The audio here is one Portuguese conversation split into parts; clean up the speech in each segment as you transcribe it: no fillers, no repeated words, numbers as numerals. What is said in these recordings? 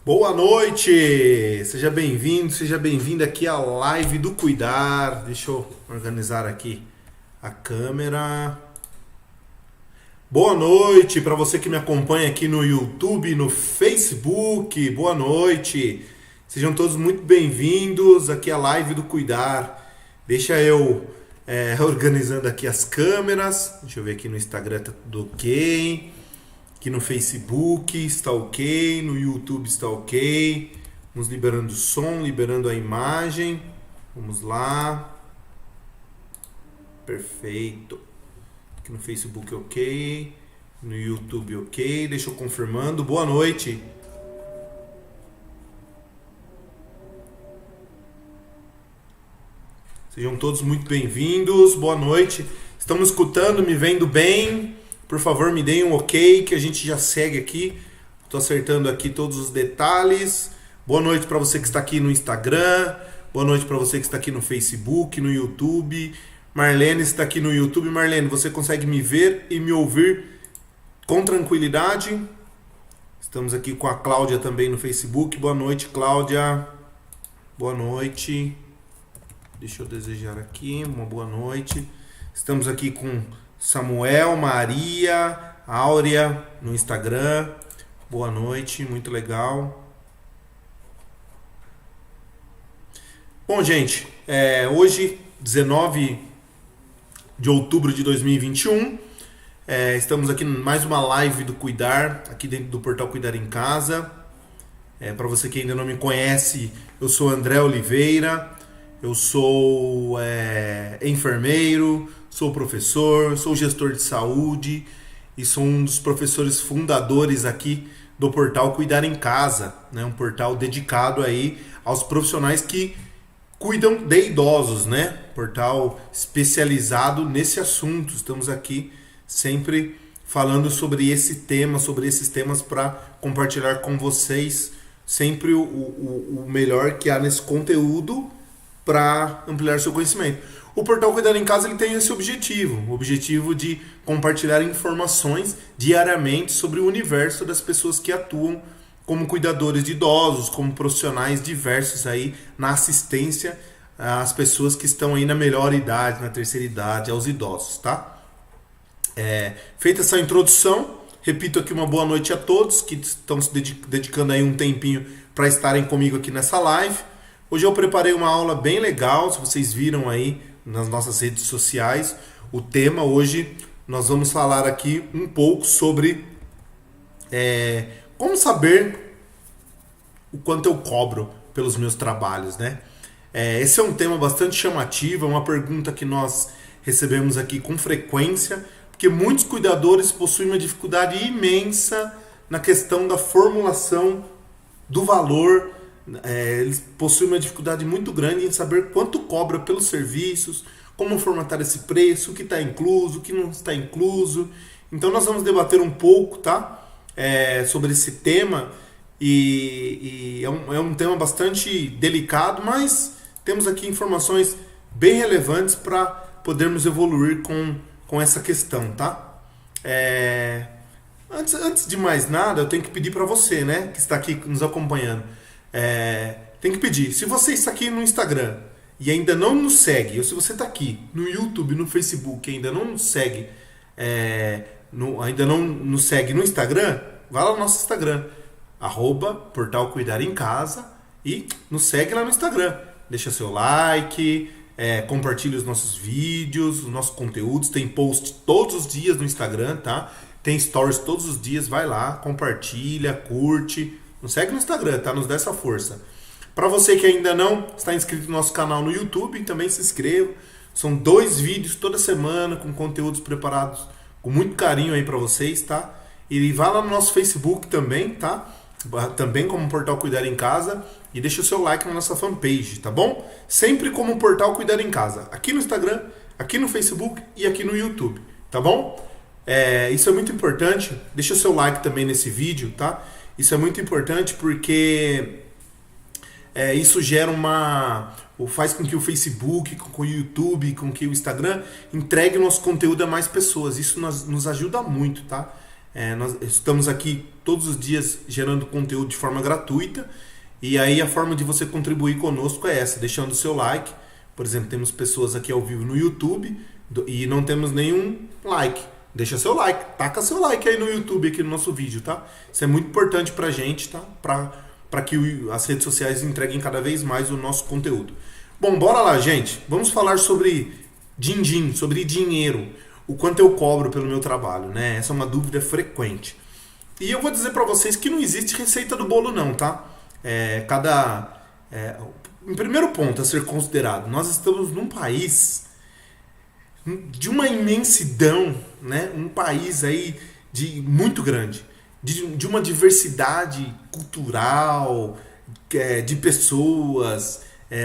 Boa noite! Seja bem-vindo, seja bem-vinda aqui à live do Cuidar. Deixa eu organizar aqui a câmera. Boa noite para você que me acompanha aqui no YouTube, no Facebook. Boa noite! Sejam todos muito bem-vindos aqui à live do Cuidar. Deixa eu organizando aqui as câmeras. Deixa eu ver aqui no Instagram, tá tudo ok. Aqui no Facebook está ok, no YouTube está ok. Vamos liberando o som, liberando a imagem. Vamos lá. Perfeito. Aqui no Facebook ok, no YouTube ok. Deixa eu confirmando. Boa noite. Sejam todos muito bem-vindos. Boa noite. Estão me escutando, me vendo bem? Por favor, me deem um ok, que a gente já segue aqui. Estou acertando aqui todos os detalhes. Boa noite para você que está aqui no Instagram. Boa noite para você que está aqui no Facebook, no YouTube. Marlene está aqui no YouTube. Marlene, você consegue me ver e me ouvir com tranquilidade? Estamos aqui com a Cláudia também no Facebook. Boa noite, Cláudia. Boa noite. Deixa eu desejar aqui uma boa noite. Estamos aqui com Samuel, Maria, Áurea no Instagram. Boa noite, muito legal. Bom, gente, hoje, 19 de outubro de 2021, estamos aqui em mais uma live do Cuidar, aqui dentro do portal Cuidar em Casa. Para você que ainda não me conhece, eu sou André Oliveira, eu sou enfermeiro, sou professor, sou gestor de saúde e sou um dos professores fundadores aqui do portal Cuidar em Casa, né? Um portal dedicado aí aos profissionais que cuidam de idosos, né? Portal especializado nesse assunto. Estamos aqui sempre falando sobre esse tema, sobre esses temas para compartilhar com vocês sempre o melhor que há nesse conteúdo para ampliar seu conhecimento. O portal Cuidar em Casa ele tem esse objetivo, o objetivo de compartilhar informações diariamente sobre o universo das pessoas que atuam como cuidadores de idosos, como profissionais diversos aí na assistência às pessoas que estão aí na melhor idade, na terceira idade, aos idosos, tá? Feita essa introdução, repito aqui uma boa noite a todos que estão se dedicando aí um tempinho para estarem comigo aqui nessa live. Hoje eu preparei uma aula bem legal, se vocês viram aí nas nossas redes sociais. O tema hoje, nós vamos falar aqui um pouco sobre como saber o quanto eu cobro pelos meus trabalhos, né? Esse é um tema bastante chamativo, é uma pergunta que nós recebemos aqui com frequência, porque muitos cuidadores possuem uma dificuldade imensa na questão da formulação do valor. Eles possuem uma dificuldade muito grande em saber quanto cobra pelos serviços, como formatar esse preço, o que está incluso, o que não está incluso. Então nós vamos debater um pouco, tá? Sobre esse tema e é um tema bastante delicado, mas temos aqui informações bem relevantes para podermos evoluir com essa questão, tá? Antes de mais nada, eu tenho que pedir para você, né, que está aqui nos acompanhando. Tem que pedir, se você está aqui no Instagram e ainda não nos segue, ou se você está aqui no YouTube, no Facebook e ainda não nos segue, ainda não nos segue no Instagram, vai lá no nosso Instagram, @portal Cuidar em Casa, e nos segue lá no Instagram. Deixa seu like, compartilha os nossos vídeos, os nossos conteúdos, tem post todos os dias no Instagram, tá? Tem stories todos os dias, vai lá, compartilha, curte. Nos segue no Instagram, tá? Nos dá essa força. Para você que ainda não está inscrito no nosso canal no YouTube, também se inscreva. São 2 vídeos toda semana com conteúdos preparados com muito carinho aí para vocês, tá? E vá lá no nosso Facebook também, tá? Também como Portal Cuidar em Casa. E deixa o seu like na nossa fanpage, tá bom? Sempre como Portal Cuidar em Casa. Aqui no Instagram, aqui no Facebook e aqui no YouTube, tá bom? Isso é muito importante. Deixa o seu like também nesse vídeo, tá? Isso é muito importante porque isso gera faz com que o Facebook, com que o YouTube, com que o Instagram entregue o nosso conteúdo a mais pessoas. Isso nos ajuda muito, tá? Nós estamos aqui todos os dias gerando conteúdo de forma gratuita. E aí a forma de você contribuir conosco é essa, deixando o seu like. Por exemplo, temos pessoas aqui ao vivo no YouTube e não temos nenhum like. Deixa seu like, taca seu like aí no YouTube, aqui no nosso vídeo, tá? Isso é muito importante pra gente, tá? Pra que as redes sociais entreguem cada vez mais o nosso conteúdo. Bom, bora lá, gente. Vamos falar sobre din-din, sobre dinheiro. O quanto eu cobro pelo meu trabalho, né? Essa é uma dúvida frequente. E eu vou dizer pra vocês que não existe receita do bolo não, tá? Em primeiro ponto a ser considerado, nós estamos num país de uma imensidão, né? Um país aí muito grande, de uma diversidade cultural, de pessoas,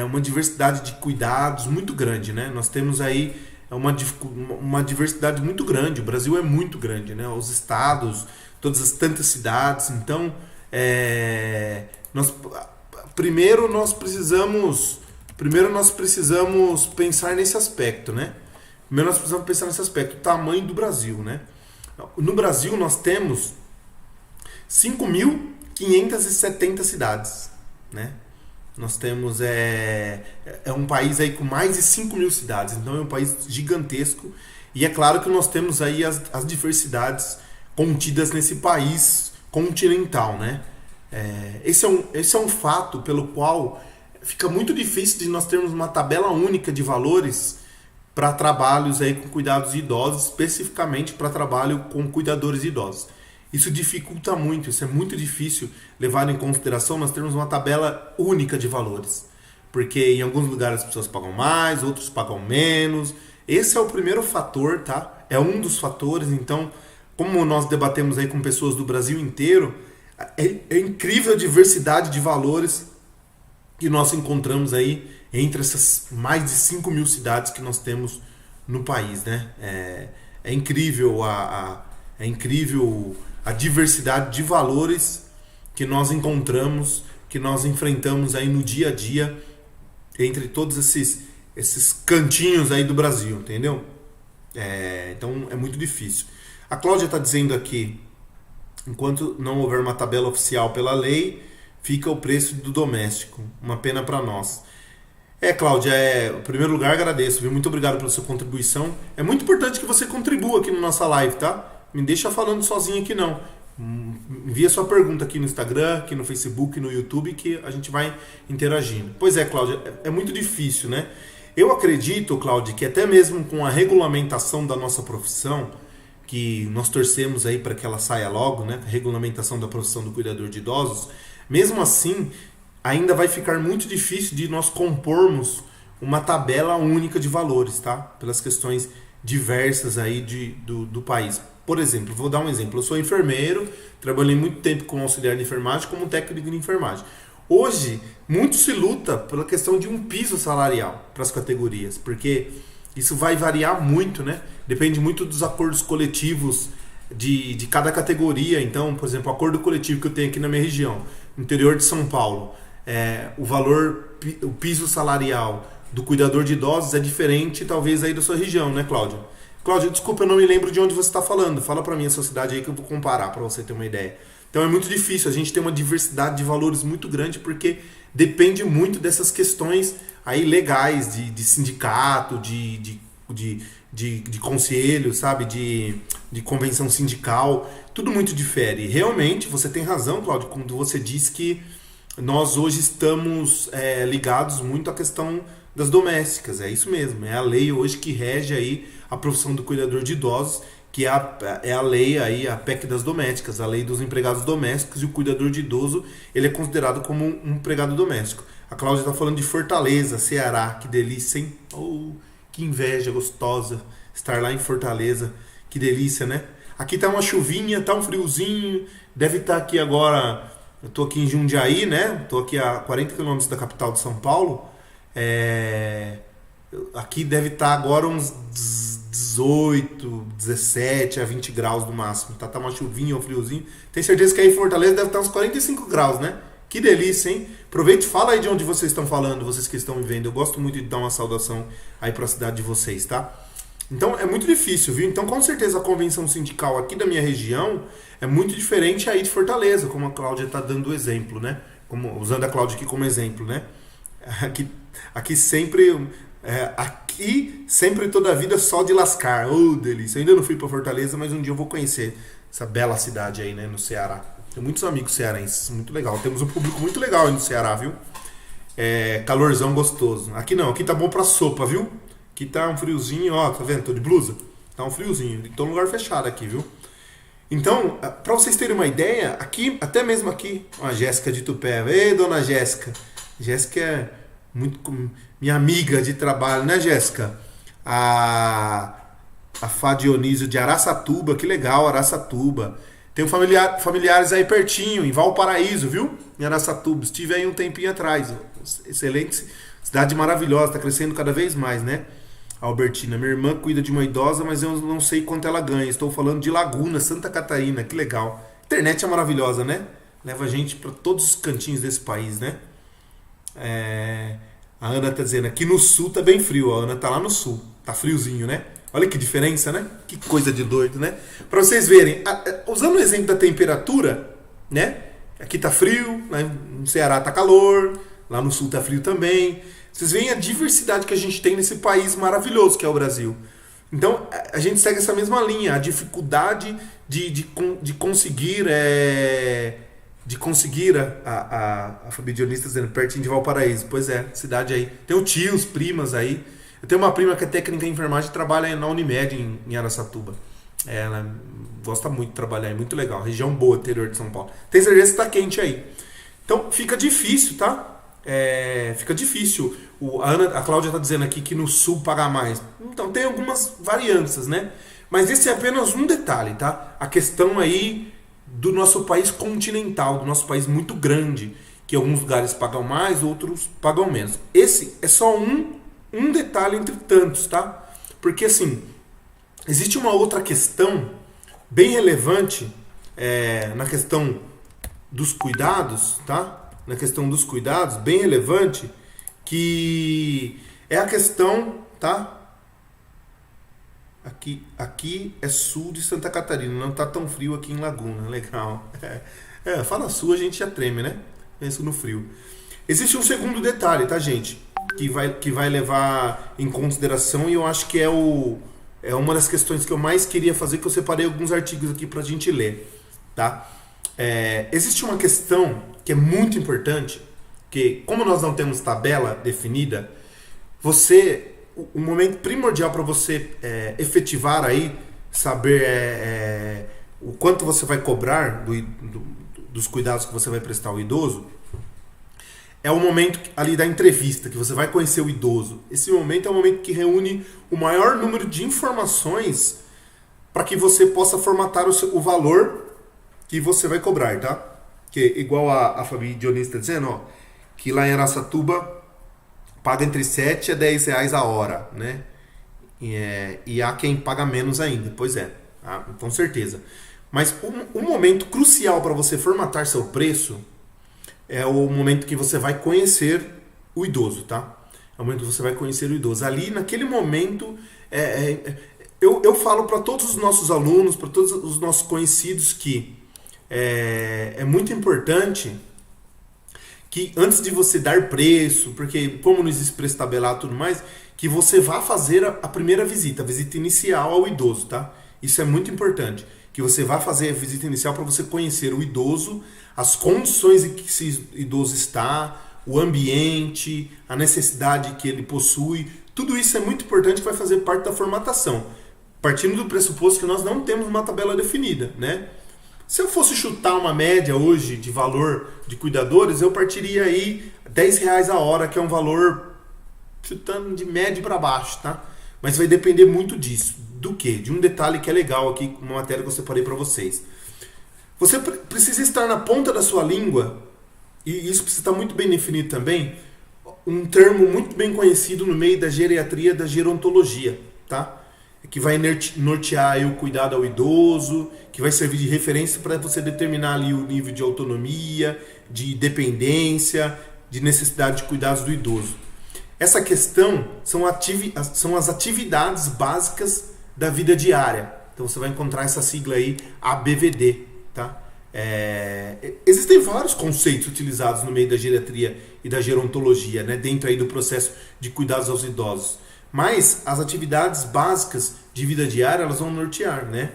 uma diversidade de cuidados muito grande, né? Nós temos aí uma diversidade muito grande. O Brasil é muito grande, né? Os estados, todas as tantas cidades. Então, primeiro nós precisamos pensar nesse aspecto, né? Primeiro nós precisamos pensar nesse aspecto, o tamanho do Brasil, né? No Brasil nós temos 5.570 cidades, né? Nós temos um país aí com mais de 5.000 cidades, então é um país gigantesco. E é claro que nós temos aí as diversidades contidas nesse país continental, né? Esse é um fato pelo qual fica muito difícil de nós termos uma tabela única de valores para trabalhos aí com cuidados de idosos, especificamente para trabalho com cuidadores de idosos. Isso dificulta muito, isso é muito difícil levar em consideração nós termos uma tabela única de valores. Porque em alguns lugares as pessoas pagam mais, outros pagam menos. Esse é o primeiro fator, tá? É um dos fatores. Então, como nós debatemos aí com pessoas do Brasil inteiro, é incrível a diversidade de valores que nós encontramos aí entre essas mais de 5.000 cidades que nós temos no país, né? É incrível é incrível a diversidade de valores que nós encontramos, que nós enfrentamos aí no dia a dia entre todos esses cantinhos aí do Brasil, entendeu? Então é muito difícil. A Cláudia está dizendo aqui, enquanto não houver uma tabela oficial pela lei, fica o preço do doméstico. Uma pena para nós. Cláudia, em primeiro lugar agradeço, viu? Muito obrigado pela sua contribuição. É muito importante que você contribua aqui na nossa live, tá? Me deixa falando sozinho aqui não. Envia sua pergunta aqui no Instagram, aqui no Facebook, no YouTube, que a gente vai interagindo. Pois é, Cláudia, é muito difícil, né? Eu acredito, Cláudia, que até mesmo com a regulamentação da nossa profissão, que nós torcemos aí para que ela saia logo, né? A regulamentação da profissão do cuidador de idosos, mesmo assim, ainda vai ficar muito difícil de nós compormos uma tabela única de valores, tá? Pelas questões diversas aí do país. Por exemplo, vou dar um exemplo. Eu sou enfermeiro, trabalhei muito tempo como auxiliar de enfermagem, como técnico de enfermagem. Hoje, muito se luta pela questão de um piso salarial para as categorias, porque isso vai variar muito, né? Depende muito dos acordos coletivos de cada categoria. Então, por exemplo, o acordo coletivo que eu tenho aqui na minha região, no interior de São Paulo, o piso salarial do cuidador de idosos é diferente, talvez, aí da sua região, né, Cláudia? Cláudia, desculpa, eu não me lembro de onde você está falando. Fala para mim a sua cidade aí que eu vou comparar para você ter uma ideia. Então é muito difícil, a gente tem uma diversidade de valores muito grande porque depende muito dessas questões aí legais de sindicato, de conselho, sabe? De convenção sindical. Tudo muito difere. Realmente, você tem razão, Cláudio, quando você diz que nós hoje estamos ligados muito à questão das domésticas. É isso mesmo, é a lei hoje que rege aí a profissão do cuidador de idosos, que é a lei aí, a PEC das domésticas, a lei dos empregados domésticos, e o cuidador de idoso, ele é considerado como um empregado doméstico. A Cláudia está falando de Fortaleza, Ceará, que delícia, hein? Oh, que inveja gostosa estar lá em Fortaleza, que delícia, né? Aqui tá uma chuvinha, tá um friozinho, deve estar aqui agora, eu tô aqui em Jundiaí, né? Tô aqui a 40 quilômetros da capital de São Paulo. Aqui deve estar agora uns 18, 17 a 20 graus no máximo. Tá uma chuvinha ou friozinho. Tenho certeza que aí em Fortaleza deve estar uns 45 graus, né? Que delícia, hein? Aproveite e fala aí de onde vocês estão falando, vocês que estão me vendo. Eu gosto muito de dar uma saudação aí para a cidade de vocês, tá? Então é muito difícil, viu? Então com certeza a convenção sindical aqui da minha região é muito diferente aí de Fortaleza, como a Cláudia está dando o exemplo, né? Como, usando a Cláudia aqui como exemplo, né? Aqui, aqui sempre. Aqui sempre toda a vida só de lascar. Oh, delícia. Eu ainda não fui para Fortaleza, mas um dia eu vou conhecer essa bela cidade aí, né? No Ceará. Tenho muitos amigos cearenses, muito legal. Temos um público muito legal aí no Ceará, viu? Calorzão gostoso. Aqui não, aqui tá bom pra sopa, viu? Aqui tá um friozinho, ó, tá vendo? Tô de blusa. Tá um friozinho. Tô num lugar fechado aqui, viu? Então, pra vocês terem uma ideia, aqui, até mesmo aqui, ó, a Jéssica de Tupé. Ei, dona Jéssica. Jéssica é muito minha amiga de trabalho, né, Jéssica? A Fá Dionísio de Araçatuba, que legal, Araçatuba. Tenho familiares aí pertinho, em Valparaíso, viu? Em Araçatuba. Estive aí um tempinho atrás. Excelente cidade maravilhosa, está crescendo cada vez mais, né? Albertina, minha irmã cuida de uma idosa, mas eu não sei quanto ela ganha. Estou falando de Laguna, Santa Catarina, que legal. Internet é maravilhosa, né? Leva a gente para todos os cantinhos desse país, né? A Ana tá dizendo, aqui no sul tá bem frio. A Ana tá lá no sul, tá friozinho, né? Olha que diferença, né? Que coisa de doido, né? Para vocês verem, usando o exemplo da temperatura, né? Aqui tá frio, né? No Ceará tá calor, lá no sul tá frio também. Vocês veem a diversidade que a gente tem nesse país maravilhoso que é o Brasil. Então, a gente segue essa mesma linha, a dificuldade de conseguir a Fabi Dionísio dizendo, pertinho de Valparaíso. Pois é, cidade aí. Tenho tios, primas aí. Eu tenho uma prima que é técnica em enfermagem e trabalha na Unimed em Araçatuba. Ela gosta muito de trabalhar, é muito legal. Região boa, interior de São Paulo. Tem certeza que está quente aí. Então fica difícil, tá? Fica difícil. A Cláudia está dizendo aqui que no sul paga mais. Então tem algumas varianças, né? Mas esse é apenas um detalhe, tá? A questão aí do nosso país continental, do nosso país muito grande, que alguns lugares pagam mais, outros pagam menos. Esse é só um detalhe entre tantos, tá? Porque assim, existe uma outra questão bem relevante na questão dos cuidados, tá? Na questão dos cuidados, bem relevante, que é a questão, tá? Aqui é sul de Santa Catarina, não tá tão frio aqui em Laguna, legal. Fala sul, a gente já treme, né? Penso no frio. Existe um segundo detalhe, tá, gente? Que vai levar em consideração, e eu acho que é uma das questões que eu mais queria fazer, que eu separei alguns artigos aqui pra gente ler, tá? Existe uma questão que é muito importante, que como nós não temos tabela definida, o momento primordial para você efetivar aí, saber o quanto você vai cobrar dos cuidados que você vai prestar ao idoso, é o momento ali da entrevista, que você vai conhecer o idoso. Esse momento é o momento que reúne o maior número de informações para que você possa formatar o valor que você vai cobrar, tá? Que igual a Fabi Dionísio está dizendo, ó, que lá em Araçatuba paga entre 7 a 10 reais a hora, né? E há quem paga menos ainda, pois é, com certeza. Mas um momento crucial para você formatar seu preço é o momento que você vai conhecer o idoso, tá? É o momento que você vai conhecer o idoso. Ali, naquele momento, eu falo para todos os nossos alunos, para todos os nossos conhecidos que é muito importante que antes de você dar preço, porque como não existe preço tabelado e tudo mais, que você vá fazer a primeira visita, a visita inicial ao idoso, tá? Isso é muito importante. Que você vá fazer a visita inicial para você conhecer o idoso, as condições em que esse idoso está, o ambiente, a necessidade que ele possui. Tudo isso é muito importante, que vai fazer parte da formatação. Partindo do pressuposto que nós não temos uma tabela definida, né? Se eu fosse chutar uma média hoje de valor de cuidadores, eu partiria aí 10 reais a hora, que é um valor chutando de médio para baixo, tá? Mas vai depender muito disso. Do quê? De um detalhe que é legal aqui, uma matéria que eu separei para vocês. Você precisa estar na ponta da sua língua, e isso precisa estar muito bem definido também, um termo muito bem conhecido no meio da geriatria, da gerontologia, tá? Que vai nortear aí o cuidado ao idoso, que vai servir de referência para você determinar ali o nível de autonomia, de dependência, de necessidade de cuidados do idoso. Essa questão são as atividades básicas da vida diária. Então você vai encontrar essa sigla aí, ABVD, tá? Existem vários conceitos utilizados no meio da geriatria e da gerontologia, né, dentro aí do processo de cuidados aos idosos. Mas as atividades básicas de vida diária, elas vão nortear, né?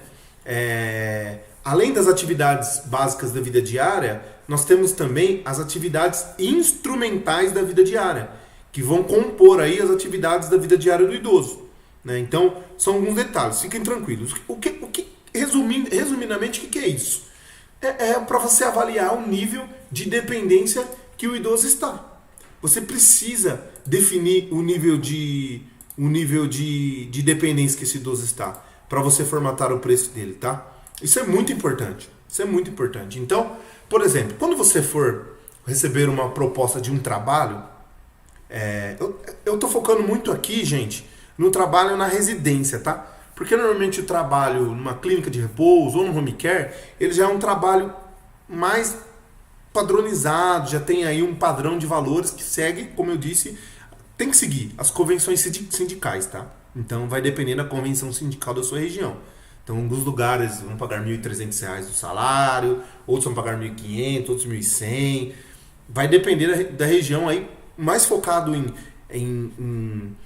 Além das atividades básicas da vida diária, nós temos também as atividades instrumentais da vida diária, que vão compor aí as atividades da vida diária do idoso, né? Então, são alguns detalhes, fiquem tranquilos. Resumidamente, o que é isso? É para você avaliar o nível de dependência que o idoso está. Você precisa definir o nível de dependência que esse idoso está, para você formatar o preço dele, tá? Isso é muito importante. Isso é muito importante. Então, por exemplo, quando você for receber uma proposta de um trabalho, eu estou focando muito aqui, gente, no trabalho na residência, tá? Porque normalmente o trabalho numa clínica de repouso ou no home care, ele já é um trabalho mais padronizado, já tem aí um padrão de valores que segue, como eu disse, tem que seguir as convenções sindicais, tá? Então vai depender da convenção sindical da sua região. Então, alguns lugares vão pagar R$ 1.300 do salário, outros vão pagar R$ 1.500, outros R$ 1.100. Vai depender da região aí, mais focado em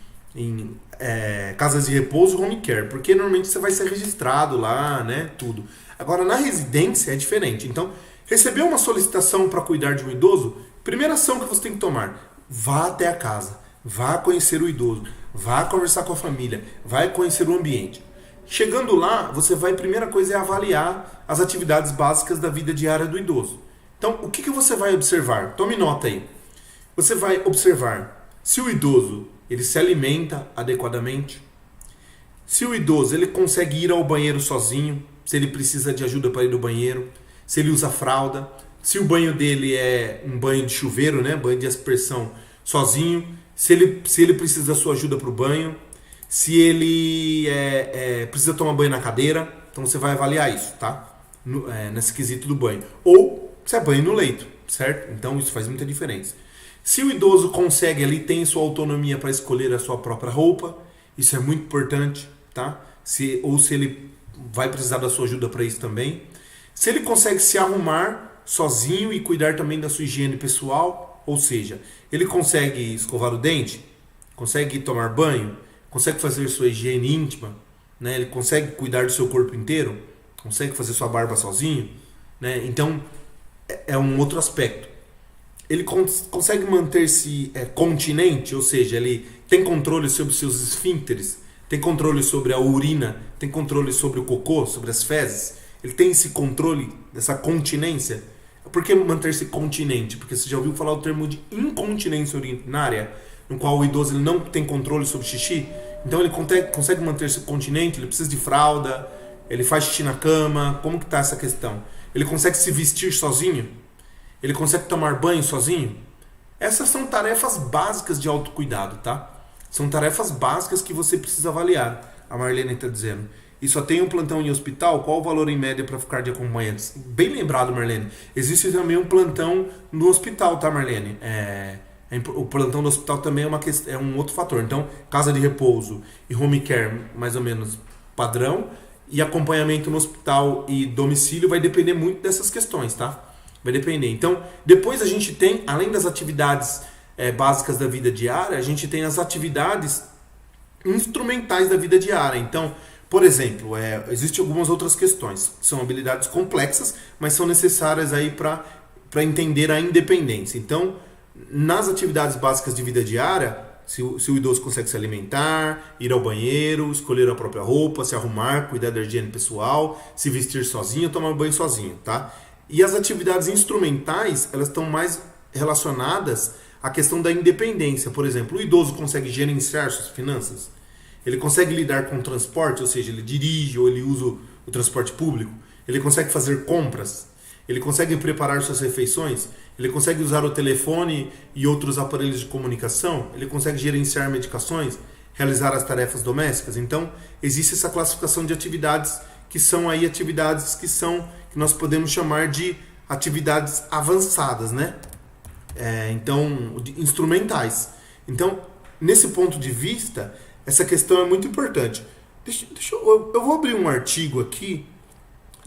casas de repouso e home care, porque normalmente você vai ser registrado lá, né, tudo. Agora, na residência é diferente. Então, recebeu uma solicitação para cuidar de um idoso, primeira ação que você tem que tomar, vá até a casa, vá conhecer o idoso, vá conversar com a família, vá conhecer o ambiente. Chegando lá, primeira coisa é avaliar as atividades básicas da vida diária do idoso. Então, o que você vai observar? Tome nota aí. Você vai observar se o idoso ele se alimenta adequadamente, se o idoso ele consegue ir ao banheiro sozinho, se ele precisa de ajuda para ir ao banheiro, se ele usa fralda, se o banho dele é um banho de chuveiro, né, banho de aspersão sozinho, se ele precisa da sua ajuda para o banho, se ele precisa tomar banho na cadeira. Então você vai avaliar isso, tá? Nesse quesito do banho. Ou se é banho no leito, certo? Então isso faz muita diferença. Se o idoso consegue ali, tem sua autonomia para escolher a sua própria roupa, isso é muito importante, tá? Ou se ele vai precisar da sua ajuda para isso também. Se ele consegue se arrumar sozinho e cuidar também da sua higiene pessoal, ou seja, ele consegue escovar o dente, consegue tomar banho, consegue fazer sua higiene íntima, né? Ele consegue cuidar do seu corpo inteiro, consegue fazer sua barba sozinho, né? Então, é um outro aspecto. Ele consegue manter-se continente, ou seja, ele tem controle sobre os seus esfíncteres, tem controle sobre a urina, tem controle sobre o cocô, sobre as fezes. Ele tem esse controle dessa continência. Por que manter-se continente? Porque você já ouviu falar o termo de incontinência urinária, no qual o idoso ele não tem controle sobre xixi. Então ele consegue manter-se continente, ele precisa de fralda, ele faz xixi na cama. Como que está essa questão? Ele consegue se vestir sozinho? Ele consegue tomar banho sozinho? Essas são tarefas básicas de autocuidado, tá? São tarefas básicas que você precisa avaliar. A Marlene está dizendo. E só tem um plantão em hospital? Qual o valor em média para ficar de acompanhantes? Bem lembrado, Marlene. Existe também um plantão no hospital, tá, Marlene? O plantão do hospital também é um outro fator. Então, casa de repouso e home care, mais ou menos padrão. E acompanhamento no hospital e domicílio vai depender muito dessas questões, tá? Vai depender. Então, depois a gente tem, além das atividades básicas da vida diária, a gente tem as atividades instrumentais da vida diária. Então, por exemplo, existem algumas outras questões. São habilidades complexas, mas são necessárias aí para entender a independência. Então, nas atividades básicas de vida diária, se o idoso consegue se alimentar, ir ao banheiro, escolher a própria roupa, se arrumar, cuidar da higiene pessoal, se vestir sozinho, tomar banho sozinho, tá? E as atividades instrumentais, elas estão mais relacionadas à questão da independência. Por exemplo, o idoso consegue gerenciar suas finanças? Ele consegue lidar com o transporte, ou seja, ele dirige ou ele usa o transporte público? Ele consegue fazer compras? Ele consegue preparar suas refeições? Ele consegue usar o telefone e outros aparelhos de comunicação? Ele consegue gerenciar medicações? Realizar as tarefas domésticas? Então, existe essa classificação de atividades que são aí atividades que nós podemos chamar de atividades avançadas, né? Então, instrumentais. Então, nesse ponto de vista, essa questão é muito importante. Eu vou abrir um artigo aqui,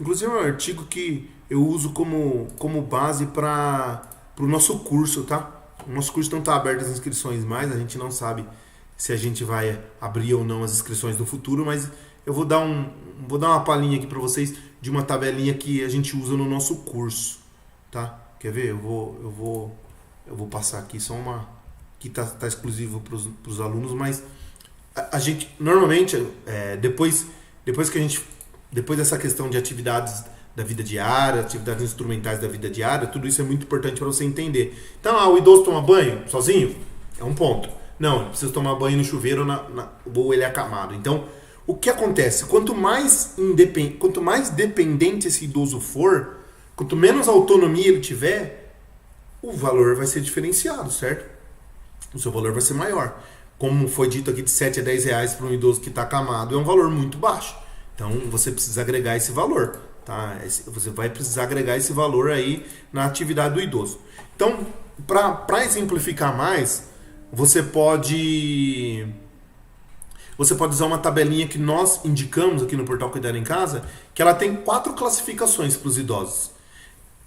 inclusive é um artigo que eu uso como base para o nosso curso, tá? O nosso curso não está aberto as inscrições mais, a gente não sabe se a gente vai abrir ou não as inscrições no futuro, mas eu vou dar uma palhinha aqui para vocês de uma tabelinha que a gente usa no nosso curso, tá? Quer ver? Eu vou passar aqui só uma que tá exclusivo para os alunos, mas a gente normalmente depois dessa questão de atividades da vida diária, atividades instrumentais da vida diária, tudo isso é muito importante para você entender. Então, o idoso toma banho sozinho? É um ponto. Não, ele precisa tomar banho no chuveiro ou ele é acamado. Então, o que acontece? Quanto mais dependente esse idoso for, quanto menos autonomia ele tiver, o valor vai ser diferenciado, certo? O seu valor vai ser maior. Como foi dito aqui, de 7 a 10 reais para um idoso que está acamado, é um valor muito baixo. Então, você precisa agregar esse valor. Tá? Você vai precisar agregar esse valor aí na atividade do idoso. Então, para exemplificar mais, você pode usar uma tabelinha que nós indicamos aqui no portal Cuidar em Casa, que ela tem 4 classificações para os idosos.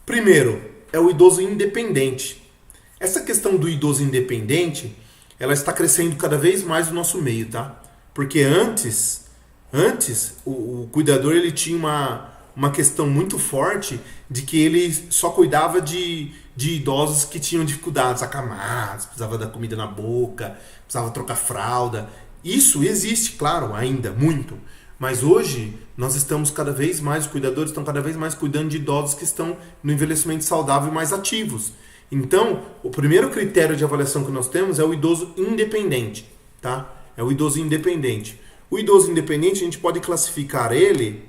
Primeiro, é o idoso independente. Essa questão do idoso independente, ela está crescendo cada vez mais no nosso meio, tá? Porque antes o cuidador ele tinha uma questão muito forte de que ele só cuidava de idosos que tinham dificuldades, acamados, precisava da comida na boca, precisava trocar fralda. Isso existe, claro, ainda, muito. Mas hoje, nós estamos cada vez mais, os cuidadores estão cada vez mais cuidando de idosos que estão no envelhecimento saudável e mais ativos. Então, o primeiro critério de avaliação que nós temos é o idoso independente, tá? É o idoso independente. O idoso independente, a gente pode classificar ele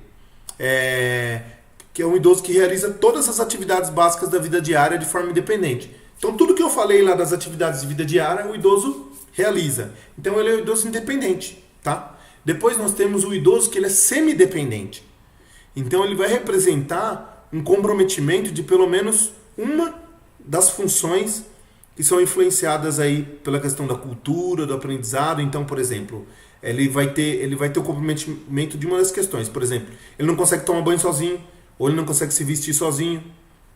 que é um idoso que realiza todas as atividades básicas da vida diária de forma independente. Então, tudo que eu falei lá das atividades de vida diária, o idoso realiza. Então, ele é o idoso independente, tá? Depois, nós temos o idoso que ele é semidependente. Então, ele vai representar um comprometimento de pelo menos uma das funções que são influenciadas aí pela questão da cultura, do aprendizado. Então, por exemplo, ele vai ter o comprometimento de uma das questões. Por exemplo, ele não consegue tomar banho sozinho, ou ele não consegue se vestir sozinho,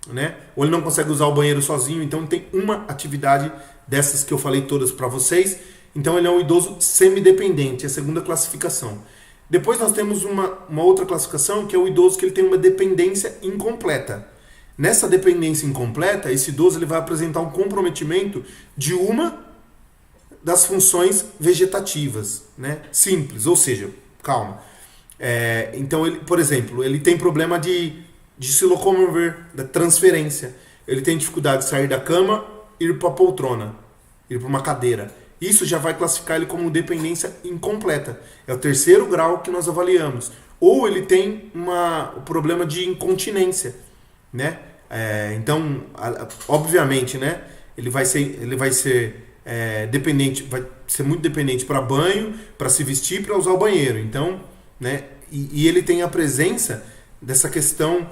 né? Ou ele não consegue usar o banheiro sozinho. Então, tem uma atividade dessas que eu falei todas para vocês. Então, ele é um idoso semidependente, é a segunda classificação. Depois, nós temos uma outra classificação, que é o idoso que ele tem uma dependência incompleta. Nessa dependência incompleta, esse idoso ele vai apresentar um comprometimento de uma das funções vegetativas, né? Simples, ou seja, calma. Então, ele, por exemplo, ele tem problema de se locomover, da transferência. Ele tem dificuldade de sair da cama, ir para a poltrona, ir para uma cadeira. Isso já vai classificar ele como dependência incompleta. É o terceiro grau que nós avaliamos. Ou ele tem um problema de incontinência, né? Então, obviamente, né? Ele vai ser dependente, vai ser muito dependente para banho, para se vestir, para usar o banheiro. Então, né? E ele tem a presença dessa questão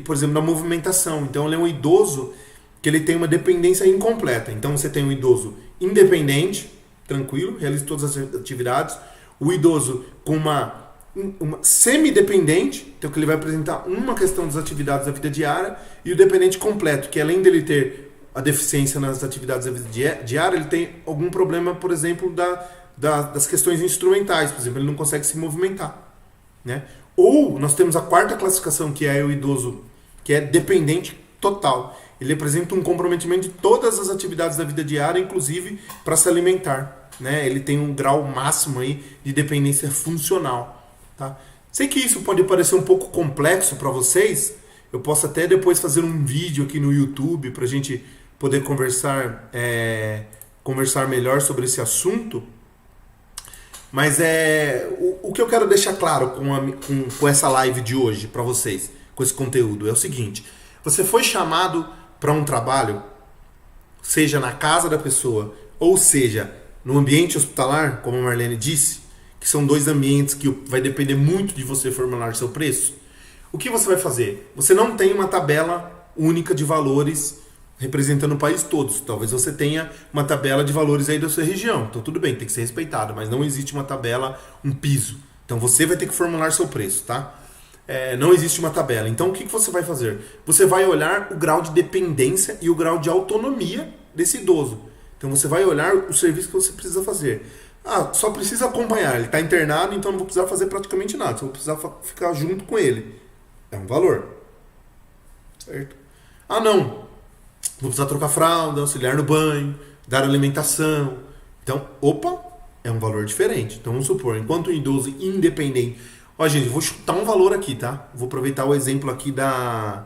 por exemplo, da movimentação. Então, ele é um idoso que ele tem uma dependência incompleta. Então, você tem um idoso independente, tranquilo, realiza todas as atividades. O idoso com uma semidependente, então que ele vai apresentar uma questão das atividades da vida diária, e o dependente completo, que além dele ter a deficiência nas atividades da vida diária, ele tem algum problema, por exemplo, das questões instrumentais, por exemplo, ele não consegue se movimentar, né? Ou nós temos a quarta classificação, que é o idoso que é dependente total. Ele apresenta um comprometimento de todas as atividades da vida diária, inclusive para se alimentar, né? Ele tem um grau máximo aí de dependência funcional. Tá? Sei que isso pode parecer um pouco complexo para vocês. Eu posso até depois fazer um vídeo aqui no YouTube para a gente poder conversar melhor sobre esse assunto. Mas o que eu quero deixar claro com essa live de hoje para vocês, com esse conteúdo, é o seguinte: você foi chamado para um trabalho, seja na casa da pessoa, ou seja, no ambiente hospitalar, como a Marlene disse, que são dois ambientes que vai depender muito de você formular seu preço. O que você vai fazer? Você não tem uma tabela única de valores representando o país todo. Talvez você tenha uma tabela de valores aí da sua região. Então tudo bem, tem que ser respeitado, mas não existe uma tabela, um piso. Então você vai ter que formular seu preço, tá? Não existe uma tabela. Então o que você vai fazer? Você vai olhar o grau de dependência e o grau de autonomia desse idoso. Então você vai olhar o serviço que você precisa fazer. Só precisa acompanhar. Ele está internado, então não vou precisar fazer praticamente nada. Só vou precisar ficar junto com ele. É um valor. Certo? Não. Vou precisar trocar fralda, auxiliar no banho, dar alimentação. Então, é um valor diferente. Então, vamos supor, enquanto um idoso independente... Ó, gente, vou chutar um valor aqui, tá? Vou aproveitar o exemplo aqui da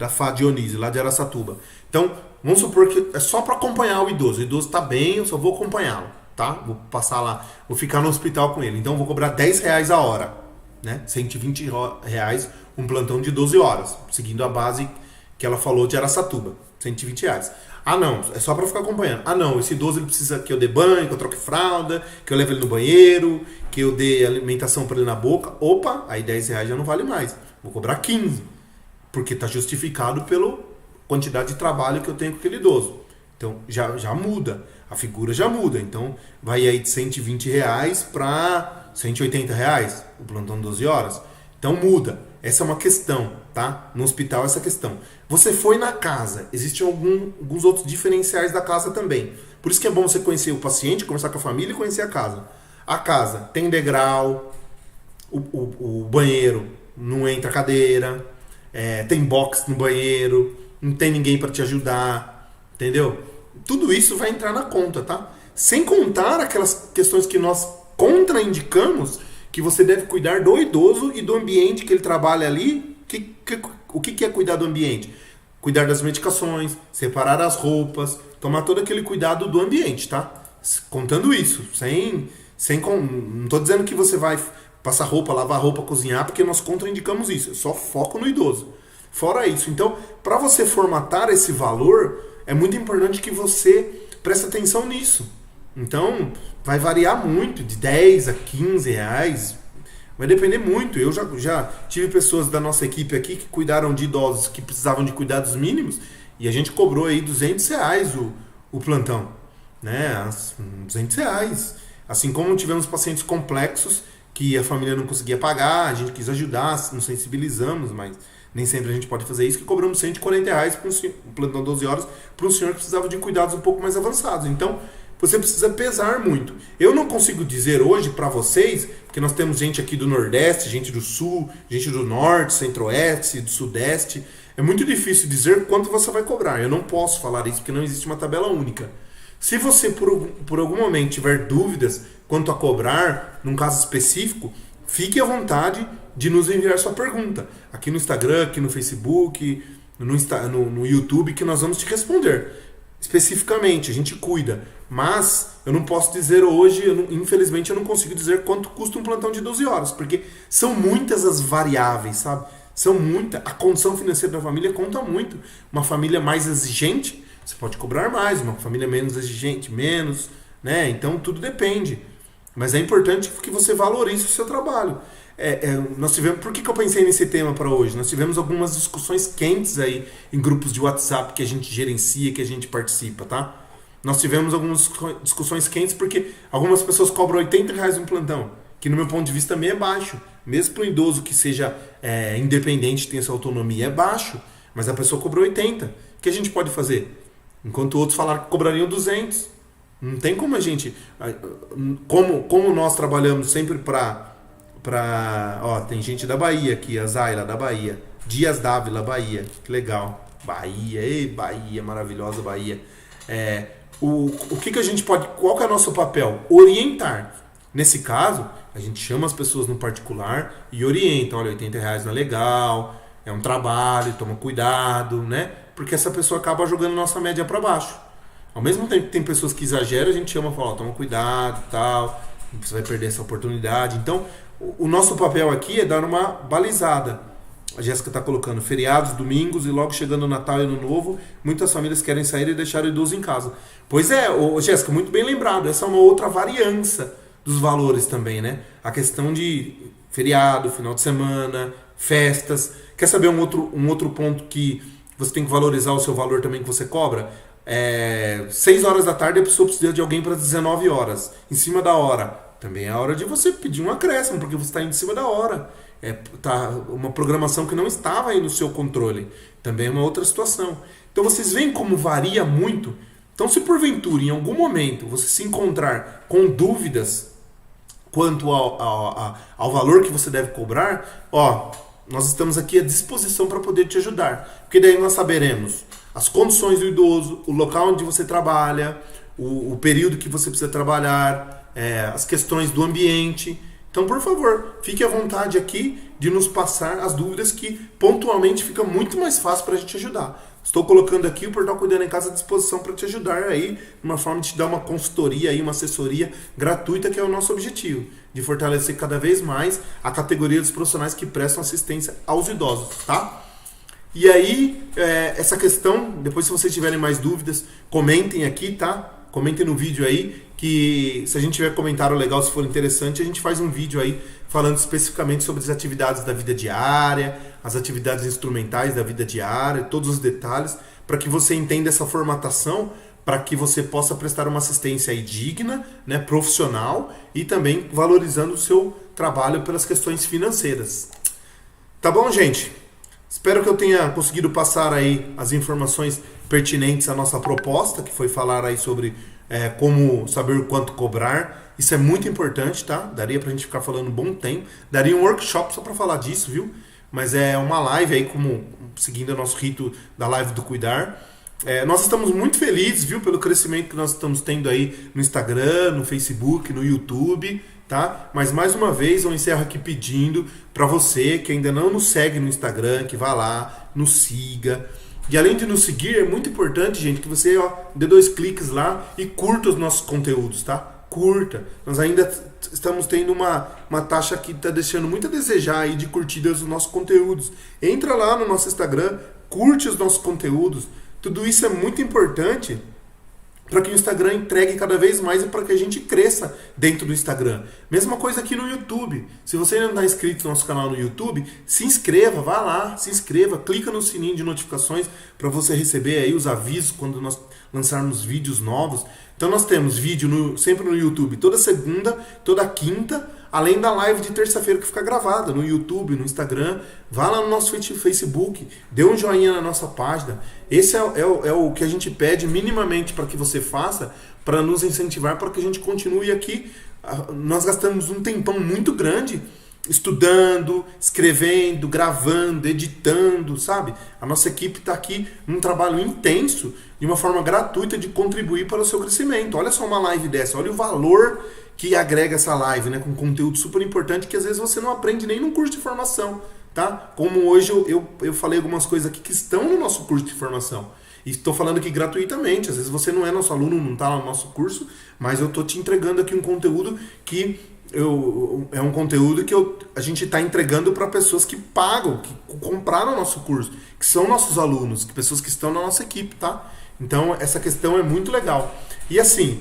Fá Dionísio, lá de Araçatuba. Então, vamos supor que é só para acompanhar o idoso. O idoso está bem, eu só vou acompanhá-lo, tá? Vou passar lá, vou ficar no hospital com ele. Então, vou cobrar R$10 a hora, né? R$120 um plantão de 12 horas, seguindo a base que ela falou de Araçatuba, R$120. Não, é só para ficar acompanhando. Não, esse idoso ele precisa que eu dê banho, que eu troque fralda, que eu leve ele no banheiro, que eu dê alimentação para ele na boca. Aí R$10 já não vale mais. Vou cobrar 15, porque está justificado pela quantidade de trabalho que eu tenho com aquele idoso. Então já muda, a figura já muda. Então vai aí de R$120 para R$180, o plantão 12 horas. Então muda. Essa é uma questão, tá? No hospital, essa questão. Você foi na casa, existem alguns outros diferenciais da casa também. Por isso que é bom você conhecer o paciente, conversar com a família e conhecer a casa. A casa tem degrau, o banheiro não entra cadeira, tem box no banheiro, não tem ninguém para te ajudar, entendeu? Tudo isso vai entrar na conta, tá? Sem contar aquelas questões que nós contraindicamos, que você deve cuidar do idoso e do ambiente que ele trabalha ali. O que é cuidar do ambiente? Cuidar das medicações, separar as roupas, tomar todo aquele cuidado do ambiente, tá? Contando isso, não estou dizendo que você vai passar roupa, lavar roupa, cozinhar, porque nós contraindicamos isso, só foco no idoso. Fora isso, então, para você formatar esse valor, é muito importante que você preste atenção nisso. Então, vai variar muito, de 10 a 15 reais, vai depender muito. Eu já tive pessoas da nossa equipe aqui que cuidaram de idosos que precisavam de cuidados mínimos e a gente cobrou aí R$200 o plantão, né? R$200. Assim como tivemos pacientes complexos que a família não conseguia pagar, a gente quis ajudar, nos sensibilizamos, mas nem sempre a gente pode fazer isso, que cobramos R$140 para um plantão 12 horas para um senhor que precisava de cuidados um pouco mais avançados. Então, você precisa pesar muito. Eu não consigo dizer hoje para vocês, porque nós temos gente aqui do Nordeste, gente do Sul, gente do Norte, Centro-Oeste, do Sudeste. É muito difícil dizer quanto você vai cobrar. Eu não posso falar isso porque não existe uma tabela única. Se você, por algum momento, tiver dúvidas quanto a cobrar, num caso específico, fique à vontade de nos enviar sua pergunta. Aqui no Instagram, aqui no Facebook, no YouTube, que nós vamos te responder. Especificamente, a gente cuida. Mas eu não posso dizer hoje, infelizmente eu não consigo dizer quanto custa um plantão de 12 horas, porque são muitas as variáveis, sabe? A condição financeira da família conta muito. Uma família mais exigente, você pode cobrar mais, uma família menos exigente, menos, né? Então tudo depende. Mas é importante que você valorize o seu trabalho. Nós tivemos, por que eu pensei nesse tema para hoje? Nós tivemos algumas discussões quentes aí em grupos de WhatsApp que a gente gerencia, que a gente participa, tá? Nós tivemos algumas discussões quentes porque algumas pessoas cobram R$80 um plantão, que no meu ponto de vista também é baixo. Mesmo para um idoso que seja independente, tenha sua autonomia, é baixo. Mas a pessoa cobrou 80. O que a gente pode fazer? Enquanto outros falaram que cobrariam 200. Não tem como a gente... Como nós trabalhamos sempre tem gente da Bahia aqui, a Zaila da Bahia. Dias Dávila, Bahia. Que legal. Bahia, Bahia, maravilhosa Bahia. O que a gente pode... Qual que é o nosso papel? Orientar. Nesse caso, a gente chama as pessoas no particular e orienta. Olha, R$80 não é legal, é um trabalho, toma cuidado, né? Porque essa pessoa acaba jogando nossa média para baixo. Ao mesmo tempo que tem pessoas que exageram, a gente chama e fala, toma cuidado e tal, você vai perder essa oportunidade. Então, o nosso papel aqui é dar uma balizada. A Jéssica está colocando feriados, domingos e logo chegando o Natal e Ano Novo, muitas famílias querem sair e deixar o idoso em casa. Pois é, Jéssica, muito bem lembrado, essa é uma outra variância dos valores também, né? A questão de feriado, final de semana, festas, Quer saber um outro ponto que você tem que valorizar o seu valor também que você cobra? 6 horas da tarde a pessoa precisa de alguém para 19 horas, em cima da hora. Também é a hora de você pedir um acréscimo, porque você está indo em cima da hora. Tá uma programação que não estava aí no seu controle. Também é uma outra situação. Então vocês veem como varia muito. Então se porventura em algum momento você se encontrar com dúvidas quanto ao valor que você deve cobrar, nós estamos aqui à disposição para poder te ajudar. Porque daí nós saberemos as condições do idoso, o local onde você trabalha, o período que você precisa trabalhar, as questões do ambiente. Então, por favor, fique à vontade aqui de nos passar as dúvidas que pontualmente fica muito mais fácil para a gente ajudar. Estou colocando aqui o Portal Cuidando em Casa à disposição para te ajudar aí, de uma forma de te dar uma consultoria, aí, uma assessoria gratuita, que é o nosso objetivo, de fortalecer cada vez mais a categoria dos profissionais que prestam assistência aos idosos, tá? E aí, essa questão, depois se vocês tiverem mais dúvidas, comentem aqui, tá? Comentem no vídeo aí, que se a gente tiver comentário legal, se for interessante, a gente faz um vídeo aí falando especificamente sobre as atividades da vida diária, as atividades instrumentais da vida diária, todos os detalhes, para que você entenda essa formatação, para que você possa prestar uma assistência aí digna, né, profissional, e também valorizando o seu trabalho pelas questões financeiras. Tá bom, gente? Espero que eu tenha conseguido passar aí as informações pertinentes à nossa proposta, que foi falar aí sobre como saber quanto cobrar. Isso é muito importante, tá? Daria pra gente ficar falando um bom tempo. Daria um workshop só pra falar disso, viu? Mas é uma live aí, seguindo o nosso rito da live do Cuidar. Nós estamos muito felizes, viu? Pelo crescimento que nós estamos tendo aí no Instagram, no Facebook, no YouTube, tá? Mas mais uma vez eu encerro aqui pedindo pra você que ainda não nos segue no Instagram, que vá lá, nos siga. E além de nos seguir, é muito importante, gente, que você dê 2 cliques lá e curta os nossos conteúdos, tá? Curta. Nós ainda estamos tendo uma taxa que está deixando muito a desejar aí de curtidas dos nossos conteúdos. Entra lá no nosso Instagram, curte os nossos conteúdos. Tudo isso é muito importante para que o Instagram entregue cada vez mais e para que a gente cresça dentro do Instagram. Mesma coisa aqui no YouTube. Se você ainda não está inscrito no nosso canal no YouTube, se inscreva, vá lá, se inscreva, clica no sininho de notificações para você receber aí os avisos quando nós lançarmos vídeos novos. Então nós temos vídeo sempre no YouTube, toda segunda, toda quinta, além da live de terça-feira que fica gravada no YouTube, no Instagram. Vá lá no nosso Facebook, dê um joinha na nossa página. Esse é o que a gente pede minimamente para que você faça, para nos incentivar, para que a gente continue aqui. Nós gastamos um tempão muito grande estudando, escrevendo, gravando, editando, sabe? A nossa equipe está aqui num trabalho intenso, de uma forma gratuita de contribuir para o seu crescimento. Olha só uma live dessa, olha o valor que agrega essa live, né? Com conteúdo super importante que às vezes você não aprende nem num curso de formação, tá? Como hoje eu falei algumas coisas aqui que estão no nosso curso de formação. E estou falando aqui gratuitamente, às vezes você não é nosso aluno, não está no nosso curso, mas eu estou te entregando aqui um conteúdo que é um conteúdo que a gente está entregando para pessoas que pagam, que compraram o nosso curso, que são nossos alunos, que pessoas que estão na nossa equipe, tá? Então essa questão é muito legal. E assim,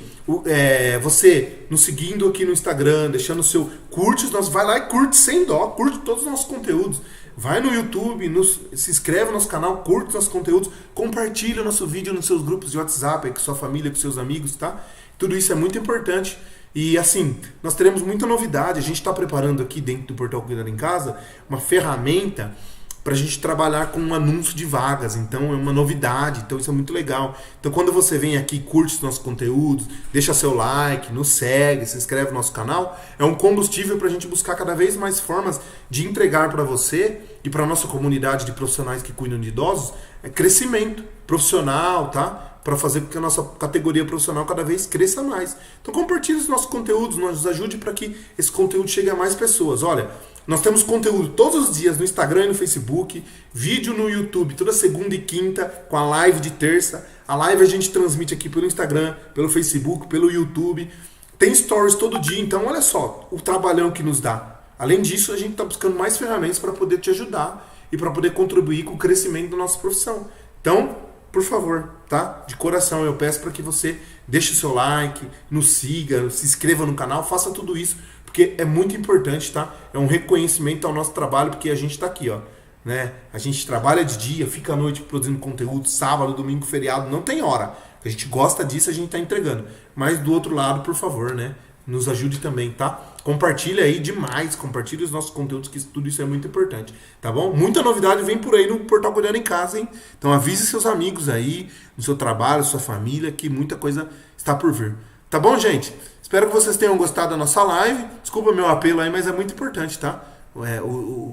você nos seguindo aqui no Instagram, deixando o seu curte, vai lá e curte sem dó, curte todos os nossos conteúdos. Vai no YouTube, se inscreve no nosso canal, curte os nossos conteúdos, compartilha o nosso vídeo nos seus grupos de WhatsApp, aí, com sua família, com seus amigos, tá? Tudo isso é muito importante. E assim, nós teremos muita novidade. A gente está preparando aqui dentro do Portal Cuidar em Casa uma ferramenta para a gente trabalhar com um anúncio de vagas. Então é uma novidade, então isso é muito legal. Então quando você vem aqui, curte os nossos conteúdos, deixa seu like, nos segue, se inscreve no nosso canal, é um combustível para a gente buscar cada vez mais formas de entregar para você e para a nossa comunidade de profissionais que cuidam de idosos crescimento profissional, tá? Para fazer com que a nossa categoria profissional cada vez cresça mais. Então compartilhe os nossos conteúdos, nos ajude para que esse conteúdo chegue a mais pessoas. Olha, nós temos conteúdo todos os dias no Instagram e no Facebook, vídeo no YouTube toda segunda e quinta, com a live de terça. A live a gente transmite aqui pelo Instagram, pelo Facebook, pelo YouTube. Tem stories todo dia, então olha só o trabalhão que nos dá. Além disso, a gente está buscando mais ferramentas para poder te ajudar e para poder contribuir com o crescimento da nossa profissão. Então, por favor, tá? De coração eu peço para que você deixe o seu like, nos siga, se inscreva no canal, faça tudo isso, porque é muito importante, tá? É um reconhecimento ao nosso trabalho, porque a gente está aqui, ó, né? A gente trabalha de dia, fica à noite produzindo conteúdo, sábado, domingo, feriado, não tem hora. A gente gosta disso, a gente tá entregando. Mas do outro lado, por favor, né? Nos ajude também, tá? Compartilha aí demais, compartilha os nossos conteúdos, que tudo isso é muito importante, tá bom? Muita novidade vem por aí no Portal Cuidando em Casa, hein? Então avise seus amigos aí, no seu trabalho, sua família, que muita coisa está por vir. Tá bom, gente? Espero que vocês tenham gostado da nossa live. Desculpa meu apelo aí, mas é muito importante, tá?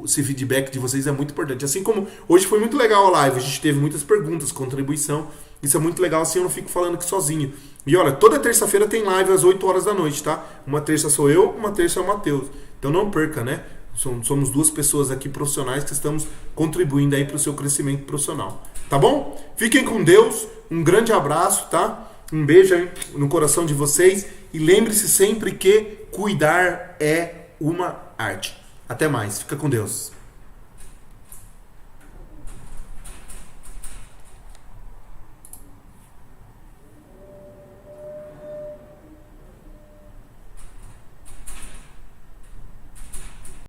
Esse feedback de vocês é muito importante. Assim como hoje foi muito legal a live, a gente teve muitas perguntas, contribuição. Isso é muito legal, assim eu não fico falando aqui sozinho. E olha, toda terça-feira tem live às 8 horas da noite, tá? Uma terça sou eu, uma terça é o Matheus. Então não perca, né? Somos duas pessoas aqui profissionais que estamos contribuindo aí para o seu crescimento profissional. Tá bom? Fiquem com Deus, um grande abraço, tá? Um beijo aí no coração de vocês. E lembre-se sempre que cuidar é uma arte. Até mais. Fica com Deus.